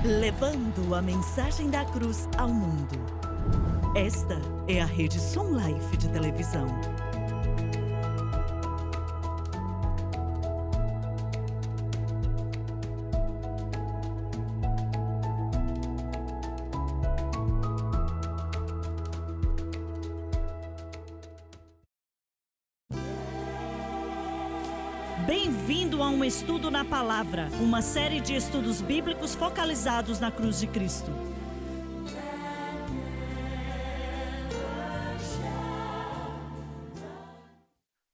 levando a mensagem da cruz ao mundo. Esta é a Rede Som Life de televisão. Bem-vindo a um estudo na palavra, uma série de estudos bíblicos focalizados na cruz de Cristo.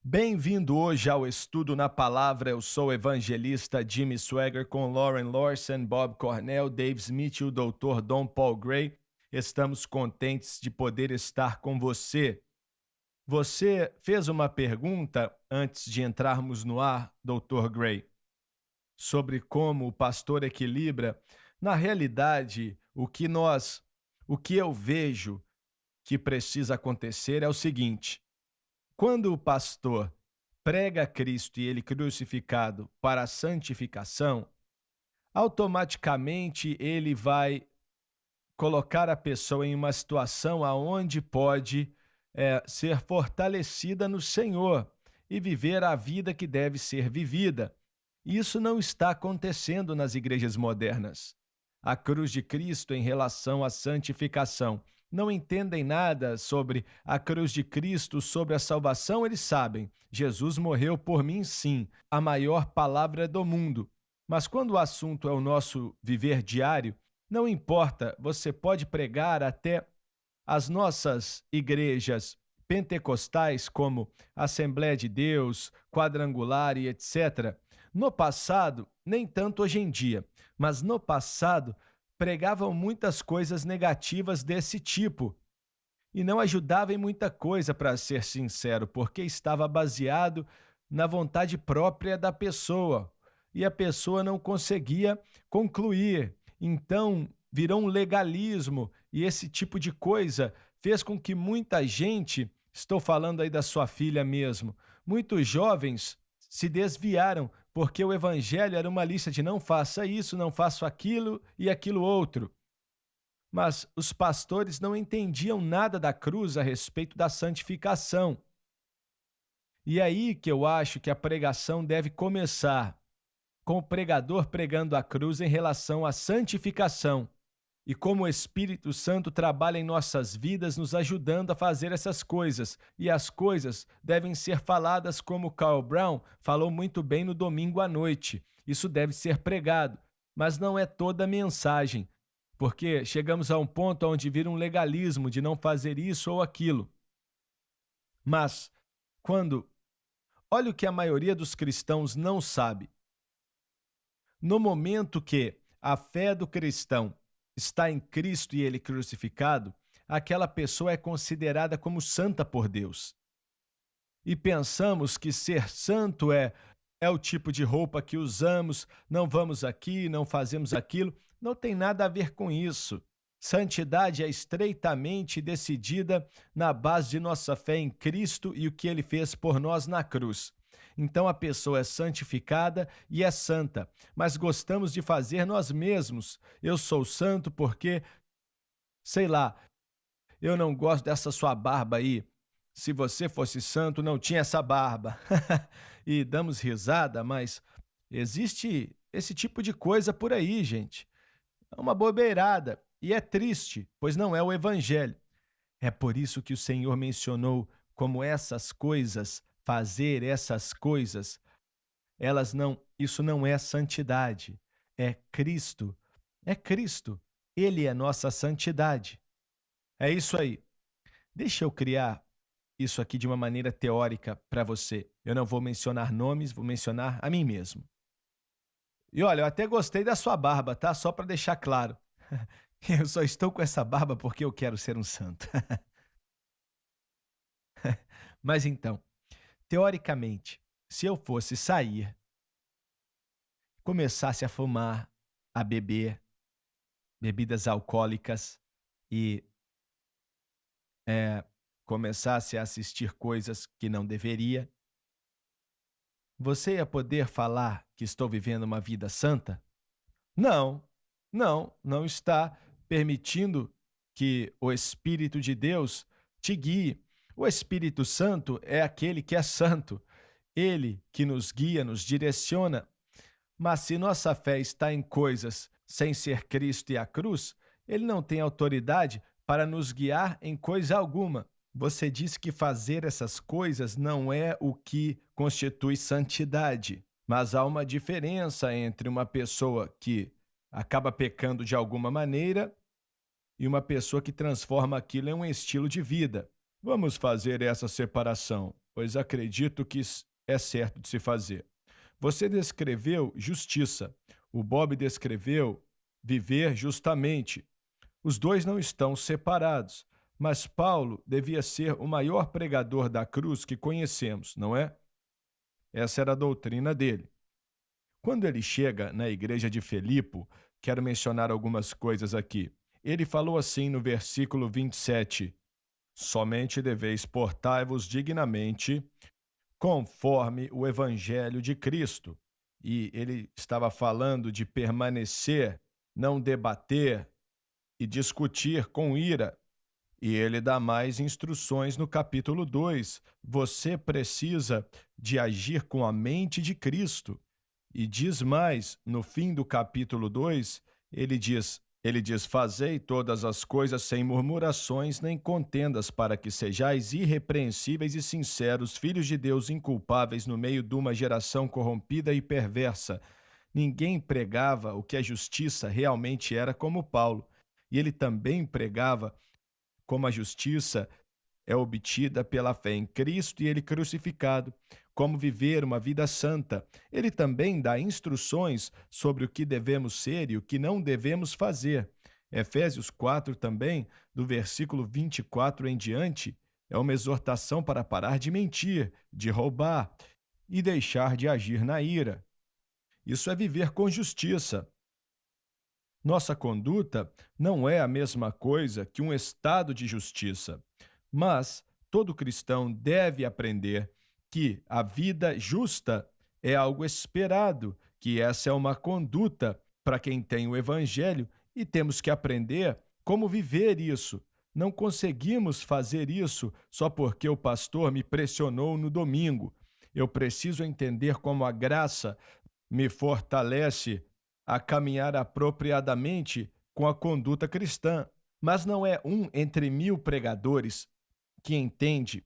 Bem-vindo hoje ao estudo na palavra. Eu sou o evangelista Jimmy Swaggart com Lauren Lawson, Bob Cornell, Dave Smith e o Dr. Don Paul Gray. Estamos contentes de poder estar com você. Você fez uma pergunta antes de entrarmos no ar, Dr. Gray, sobre como o pastor equilibra. Na realidade, o que eu vejo que precisa acontecer é o seguinte: quando o pastor prega Cristo e ele crucificado para a santificação, automaticamente ele vai colocar a pessoa em uma situação aonde pode ser fortalecida no Senhor e viver a vida que deve ser vivida. Isso não está acontecendo nas igrejas modernas. A cruz de Cristo em relação à santificação. Não entendem nada sobre a cruz de Cristo, sobre a salvação. Eles sabem, Jesus morreu por mim, sim, a maior palavra do mundo. Mas quando o assunto é o nosso viver diário, não importa, você pode pregar até as nossas igrejas pentecostais, como Assembleia de Deus, Quadrangular e etc. No passado, nem tanto hoje em dia, mas no passado pregavam muitas coisas negativas desse tipo e não ajudavam em muita coisa, para ser sincero, porque estava baseado na vontade própria da pessoa e a pessoa não conseguia concluir. Então, virou um legalismo e esse tipo de coisa fez com que muita gente, estou falando aí da sua filha mesmo, muitos jovens se desviaram porque o evangelho era uma lista de não faça isso, não faça aquilo e aquilo outro. Mas os pastores não entendiam nada da cruz a respeito da santificação. E é aí que eu acho que a pregação deve começar, com o pregador pregando a cruz em relação à santificação. E como o Espírito Santo trabalha em nossas vidas, nos ajudando a fazer essas coisas. E as coisas devem ser faladas como Carl Brown falou muito bem no domingo à noite. Isso deve ser pregado, mas não é toda a mensagem, porque chegamos a um ponto onde vira um legalismo de não fazer isso ou aquilo. Mas, olha o que a maioria dos cristãos não sabe. No momento que a fé do cristão está em Cristo e ele crucificado, aquela pessoa é considerada como santa por Deus. E pensamos que ser santo é o tipo de roupa que usamos, não vamos aqui, não fazemos aquilo. Não tem nada a ver com isso. Santidade é estreitamente decidida na base de nossa fé em Cristo e o que ele fez por nós na cruz. Então a pessoa é santificada e é santa, mas gostamos de fazer nós mesmos. Eu sou santo porque, sei lá, eu não gosto dessa sua barba aí. Se você fosse santo, não tinha essa barba. E damos risada, mas existe esse tipo de coisa por aí, gente. É uma bobeirada e é triste, pois não é o evangelho. É por isso que o Senhor mencionou como essas coisas, fazer essas coisas, isso não é santidade, é Cristo. É Cristo, Ele é nossa santidade. É isso aí. Deixa eu criar isso aqui de uma maneira teórica para você. Eu não vou mencionar nomes, vou mencionar a mim mesmo. E olha, eu até gostei da sua barba, tá? Só para deixar claro. Eu só estou com essa barba porque eu quero ser um santo. Mas então, teoricamente, se eu fosse sair, começasse a fumar, a beber bebidas alcoólicas e começasse a assistir coisas que não deveria, você ia poder falar que estou vivendo uma vida santa? Não, Não, não está permitindo que o Espírito de Deus te guie. O Espírito Santo é aquele que é santo, ele que nos guia, nos direciona. Mas se nossa fé está em coisas sem ser Cristo e a cruz, ele não tem autoridade para nos guiar em coisa alguma. Você disse que fazer essas coisas não é o que constitui santidade, mas há uma diferença entre uma pessoa que acaba pecando de alguma maneira e uma pessoa que transforma aquilo em um estilo de vida. Vamos fazer essa separação, pois acredito que é certo de se fazer. Você descreveu justiça, o Bob descreveu viver justamente. Os dois não estão separados, mas Paulo devia ser o maior pregador da cruz que conhecemos, não é? Essa era a doutrina dele. Quando ele chega na igreja de Filipo, quero mencionar algumas coisas aqui. Ele falou assim no versículo 27: Somente deveis portar-vos dignamente, conforme o evangelho de Cristo. E ele estava falando de permanecer, não debater e discutir com ira. E ele dá mais instruções no capítulo 2. Você precisa de agir com a mente de Cristo. E diz mais, no fim do capítulo 2, ele diz: Fazei todas as coisas sem murmurações nem contendas, para que sejais irrepreensíveis e sinceros, filhos de Deus inculpáveis no meio de uma geração corrompida e perversa. Ninguém pregava o que a justiça realmente era como Paulo. E ele também pregava como a justiça é obtida pela fé em Cristo e ele crucificado, como viver uma vida santa. Ele também dá instruções sobre o que devemos ser e o que não devemos fazer. Efésios 4 também, do versículo 24 em diante, é uma exortação para parar de mentir, de roubar e deixar de agir na ira. Isso é viver com justiça. Nossa conduta não é a mesma coisa que um estado de justiça, mas todo cristão deve aprender que a vida justa é algo esperado, que essa é uma conduta para quem tem o evangelho e temos que aprender como viver isso. Não conseguimos fazer isso só porque o pastor me pressionou no domingo. Eu preciso entender como a graça me fortalece a caminhar apropriadamente com a conduta cristã. Mas não é um entre mil pregadores que entende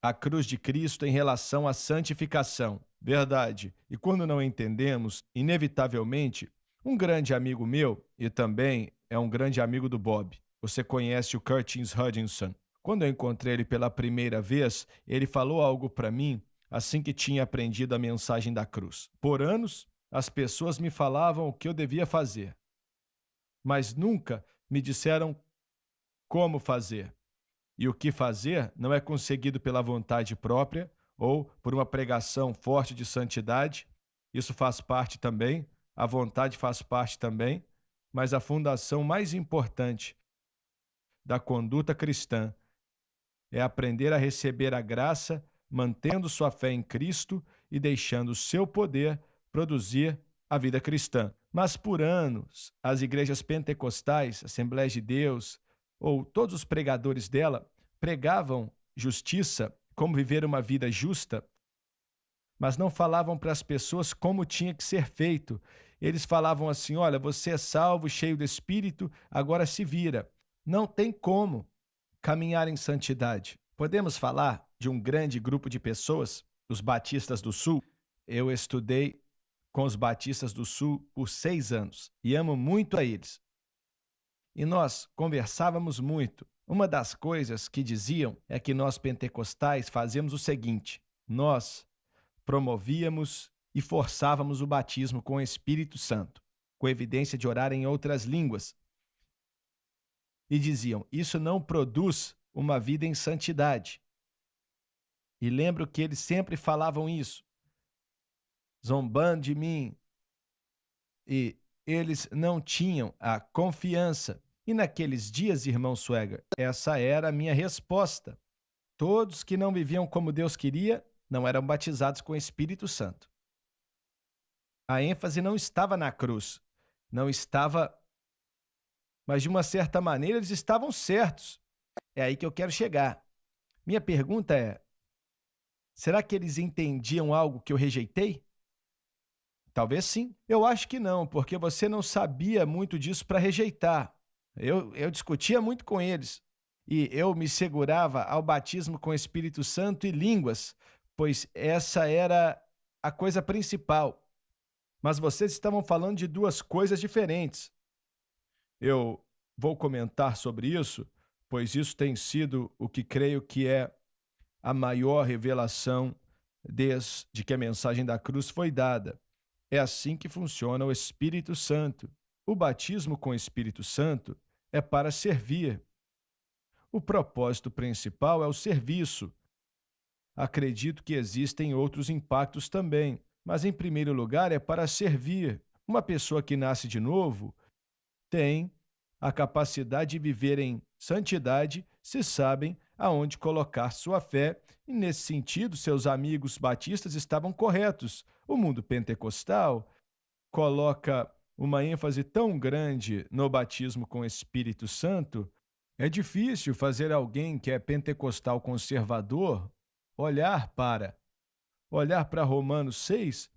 a cruz de Cristo em relação à santificação. Verdade. E quando não entendemos, inevitavelmente, um grande amigo meu, e também é um grande amigo do Bob, você conhece o Curtis Hutchinson. Quando eu encontrei ele pela primeira vez, ele falou algo para mim assim que tinha aprendido a mensagem da cruz. Por anos, as pessoas me falavam o que eu devia fazer, mas nunca me disseram como fazer. E o que fazer não é conseguido pela vontade própria ou por uma pregação forte de santidade. Isso faz parte também, a vontade faz parte também, mas a fundação mais importante da conduta cristã é aprender a receber a graça, mantendo sua fé em Cristo e deixando o seu poder produzir a vida cristã. Mas por anos, as igrejas pentecostais, Assembleias de Deus, ou todos os pregadores dela, pregavam justiça, como viver uma vida justa, mas não falavam para as pessoas como tinha que ser feito. Eles falavam assim: olha, você é salvo, cheio do Espírito, agora se vira. Não tem como caminhar em santidade. Podemos falar de um grande grupo de pessoas, os Batistas do Sul. Eu estudei com os Batistas do Sul por 6 anos e amo muito a eles. E nós conversávamos muito. Uma das coisas que diziam é que nós pentecostais fazíamos o seguinte: nós promovíamos e forçávamos o batismo com o Espírito Santo, com evidência de orar em outras línguas. E diziam: isso não produz uma vida em santidade. E lembro que eles sempre falavam isso, zombando de mim. E eles não tinham a confiança. E naqueles dias, irmão Swagger, essa era a minha resposta. Todos que não viviam como Deus queria não eram batizados com o Espírito Santo. A ênfase não estava na cruz. não estava, mas de uma certa maneira eles estavam certos. É aí que eu quero chegar. Minha pergunta é: será que eles entendiam algo que eu rejeitei? Talvez sim. Eu acho que não, porque você não sabia muito disso para rejeitar. Eu discutia muito com eles e eu me segurava ao batismo com o Espírito Santo e línguas, pois essa era a coisa principal. Mas vocês estavam falando de duas coisas diferentes. Eu vou comentar sobre isso, pois isso tem sido o que creio que é a maior revelação desde que a mensagem da cruz foi dada. É assim que funciona o Espírito Santo. O batismo com o Espírito Santo é para servir. O propósito principal é o serviço. Acredito que existem outros impactos também, mas em primeiro lugar é para servir. Uma pessoa que nasce de novo tem a capacidade de viver em santidade se sabem aonde colocar sua fé, e nesse sentido, seus amigos batistas estavam corretos. O mundo pentecostal coloca uma ênfase tão grande no batismo com o Espírito Santo. É difícil fazer alguém que é pentecostal conservador olhar para Romanos 6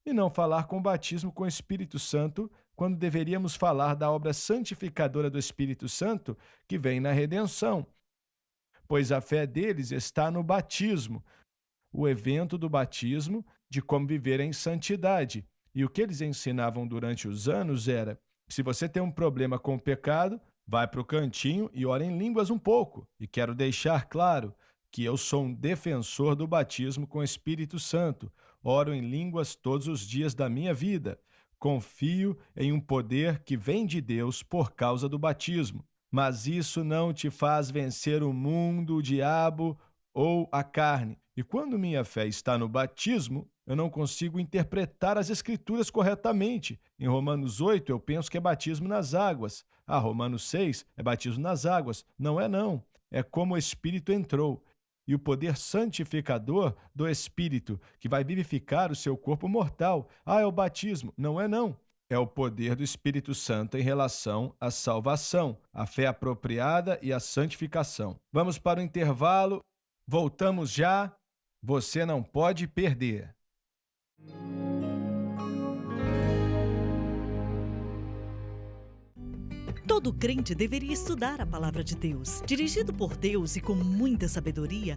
e não falar com o batismo com o Espírito Santo, quando deveríamos falar da obra santificadora do Espírito Santo que vem na redenção, pois a fé deles está no batismo, o evento do batismo, de como viver em santidade. E o que eles ensinavam durante os anos era: se você tem um problema com o pecado, vai para o cantinho e ora em línguas um pouco. E quero deixar claro que eu sou um defensor do batismo com o Espírito Santo. Oro em línguas todos os dias da minha vida. Confio em um poder que vem de Deus por causa do batismo. Mas isso não te faz vencer o mundo, o diabo ou a carne. E quando minha fé está no batismo, eu não consigo interpretar as Escrituras corretamente. Em Romanos 8, eu penso que é batismo nas águas. Romanos 6 é batismo nas águas. Não é não. É como o Espírito entrou. E o poder santificador do Espírito, que vai vivificar o seu corpo mortal. É o batismo. Não é não. É o poder do Espírito Santo em relação à salvação, a fé apropriada e a santificação. Vamos para o intervalo. Voltamos já. Você não pode perder. Todo crente deveria estudar a palavra de Deus. Dirigido por Deus e com muita sabedoria,